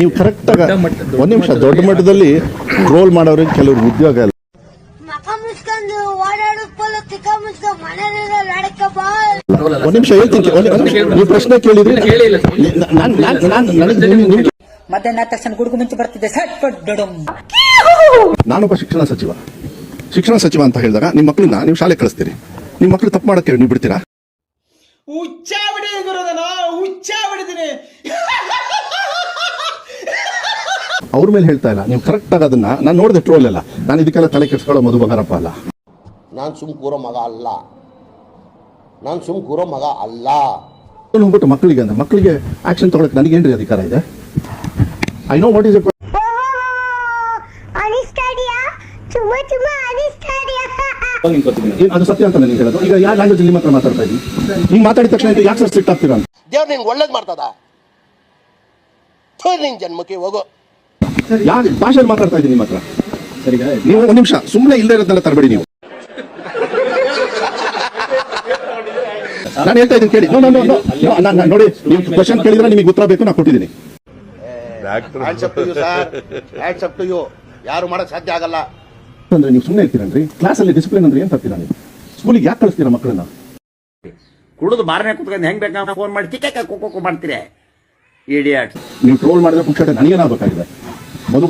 ನೀವು ಕರೆಕ್ಟ್ ಆಗಿ ಒಂದ್ ನಿಮಿಷ, ದೊಡ್ಡ ಮಟ್ಟದಲ್ಲಿ ಟ್ರೋಲ್ ಮಾಡೋರಿಗೆ ಕೆಲವರು ಉದ್ಯೋಗ ಇಲ್ಲ. ಒಂದ್ ನಿಮಿಷ ಹೇಳ್ತೀನಿ, ನೀವು ಪ್ರಶ್ನೆ ಕೇಳಿದ್ರೆ ಮಧ್ಯಾಹ್ನ ತಕ್ಷಣ ಗುಡುಗು ಮುಂಚೆ ಬರ್ತಿದ್ದೆ. ನಾನೊಬ್ಬ ಶಿಕ್ಷಣ ಸಚಿವ ಅಂತ ಹೇಳಿದಾಗ ನಿಮ್ಮ ಮಕ್ಕಳನ್ನ ನೀವು ಶಾಲೆ ಕಳಿಸ್ತೀರಿ, ನಿಮ್ಮ ಮಕ್ಕಳು ತಪ್ಪು ಮಾಡಕ್ಕೆ ನೀವು ಬಿಡ್ತೀರಾ? ಅವ್ರ ಮೇಲೆ ಹೇಳ್ತಾ ಇಲ್ಲ, ನೀವು ಕರೆಕ್ಟ್ ಆಗಿ ಅದನ್ನ ನಾನು ನೋಡಿದೆ ಟ್ರೋಲ್ ಎಲ್ಲ. ನಾನು ಇದಕ್ಕೆಲ್ಲ ತಲೆ ಕೆಡಿಸ್ಕೊಳ್ಳೋ ಮಧು ಬಂಗಾರಪ್ಪ ಅಲ್ಲ. ನಾನು ಸುಮ್ ಕೂರೋ ಮಗ ಅಲ್ಲ. ಹೋಗ್ಬಿಟ್ಟು ಮಕ್ಕಳಿಗೆ ಆಕ್ಷನ್ ತಗೊಳಕ್ ನನಗೇನ್ರಿ ಅಧಿಕಾರ ಇದೆ? I know what is it. ಅದು ಸತ್ಯ ಅಂತ ನನಗೆ ಹೇಳೋದು. ಈಗ ಯಾವ ಲ್ಯಾಂಗ್ವೇಜ್ ನಿಮ್ಮ ಹತ್ರ ಮಾತಾಡ್ತಾ ಇದ್ದೀನಿ, ಈಗ ಮಾತಾಡಿದ ತಕ್ಷಣ ಯಾಕೆ ಸರ್ ಸ್ಟ್ರಿಕ್ಟ್ ಆಗ್ತೀರಾ ಅಂತ? ದೇವ್ರು ನಿನ್ಗೆ ಒಳ್ಳೇದು ಮಾಡ್ತದ, ನಿನ್ ಜನ್ಮಕ್ಕೆ ಹೋಗೋ. ಯಾವ ಭಾಷೆಯಲ್ಲಿ ಮಾತಾಡ್ತಾ ಇದ್ದೀನಿ ನಿಮ್ಮ ಹತ್ರ? ಸರಿ, ನೀವು ಒಂದು ನಿಮಿಷ ಸುಮ್ಮನೆ ಇಲ್ಲದೆ ಇರೋದನ್ನೆಲ್ಲ ತರಬೇಡಿ ನೀವು. ನಾನು ಹೇಳ್ತಾ ಇದ್ದೀನಿ ಕೇಳಿ. ನೋಡಿ, ನೀವು ಕ್ವಶನ್ ಕೇಳಿದ್ರೆ ನಿಮಗೆ ಉತ್ತರ ಬೇಕು, ನಾನು ಕೊಟ್ಟಿದ್ದೀನಿ. ಯಾರು ಮಾಡಕ್ ಸಾಧ್ಯ ಆಗಲ್ಲ ಅಂದ್ರೆ ನೀವು ಸುಮ್ಮನೆ ಇರ್ತೀರನ್ರಿ? ಕ್ಲಾಸಲ್ಲಿ ಡಿಸಿಪ್ಲಿನ್ ಅಂದ್ರೆ ಏನ್ ತರ್ತೀರಾ ನೀವು? ಸ್ಕೂಲಿಗೆ ಯಾಕೆ ಕಳಿಸ್ತೀರಾ ಮಕ್ಕಳನ್ನ? ಕುಡಿದು ಬಾರನೆ ಕುತ್ಕೊಂಡು ಹೆಂಗ್ ಬೇಕಾ ಫೋನ್ ಮಾಡಿ ಟಿಕೆಟ್ ಮಾಡ್ತೀರಿ ಇಡಿಯಟ್. ನೀವು ಟ್ರೋಲ್ ಮಾಡಿದ್ರೆ ಪುಕ್ಷಟೆ ನನಗೇನಾಗಬೇಕಾಗಿದೆ? ಮಧು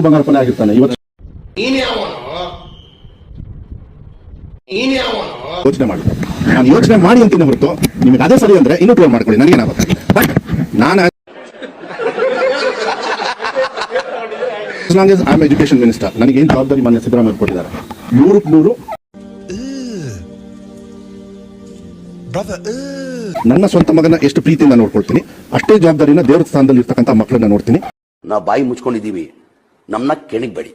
ಬಂಗಾರಪ್ಪನೇ ಆಗಿರ್ತಾನೆ ಇವತ್ತು. ಯೋಚನೆ ಮಾಡಿ, ನಾನು ಯೋಚನೆ ಮಾಡಿ ಅಂತೀನಿ ಹೊರತು ನಿಮಗೆ ಅದೇ ಸರಿ ಅಂದ್ರೆ ಇನ್ನೂ ಟ್ರೋಲ್ ಮಾಡ್ಕೊಳ್ಳಿ, ನನಗೇನಾಗಬೇಕಾಗಿದೆ. ಬಟ್ ನಾನು as long as I am education minister, ನನಗೆ ಏನು ಜವಾಬ್ದಾರಿ ಮಾನ್ಯ ಸಿದ್ದರಾಮಯ್ಯ ಕೊಟ್ಟಿದ್ದಾರೆ, 100% ನನ್ನ ಸ್ವಂತ ಮಗನ ಎಷ್ಟು ಪ್ರೀತಿಯಿಂದ ನೋಡ್ಕೊಳ್ತೀನಿ, ಅಷ್ಟೇ ಜವಾಬ್ದಾರಿನ ದೇವರ ಸ್ಥಾನದಲ್ಲಿ ಇರ್ತಕ್ಕಂಥ ಮಕ್ಕಳನ್ನ ನೋಡ್ತೀನಿ. ನಾವು ಬಾಯಿ ಮುಚ್ಕೊಂಡಿದ್ದೀವಿ, ನಮ್ಮನ್ನ ಕೆಣಿಗ್ಬೇಡಿ.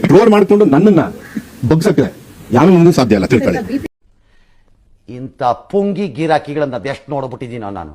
ಟ್ರೋಲ್ ಮಾಡಿಕೊಂಡು ನನ್ನನ್ನ ಬಗ್ಸಕ್ಕೆ ಯಾರು ಸಾಧ್ಯ ಇಲ್ಲ, ತಿಳ್ಕೊಳ್ಳಿ. ಇಂಥ ಪುಂಗಿ ಗಿರಾಕಿಗಳನ್ನ ಎಷ್ಟು ನೋಡ್ಬಿಟ್ಟಿದ್ದೀನೋ ನಾನು.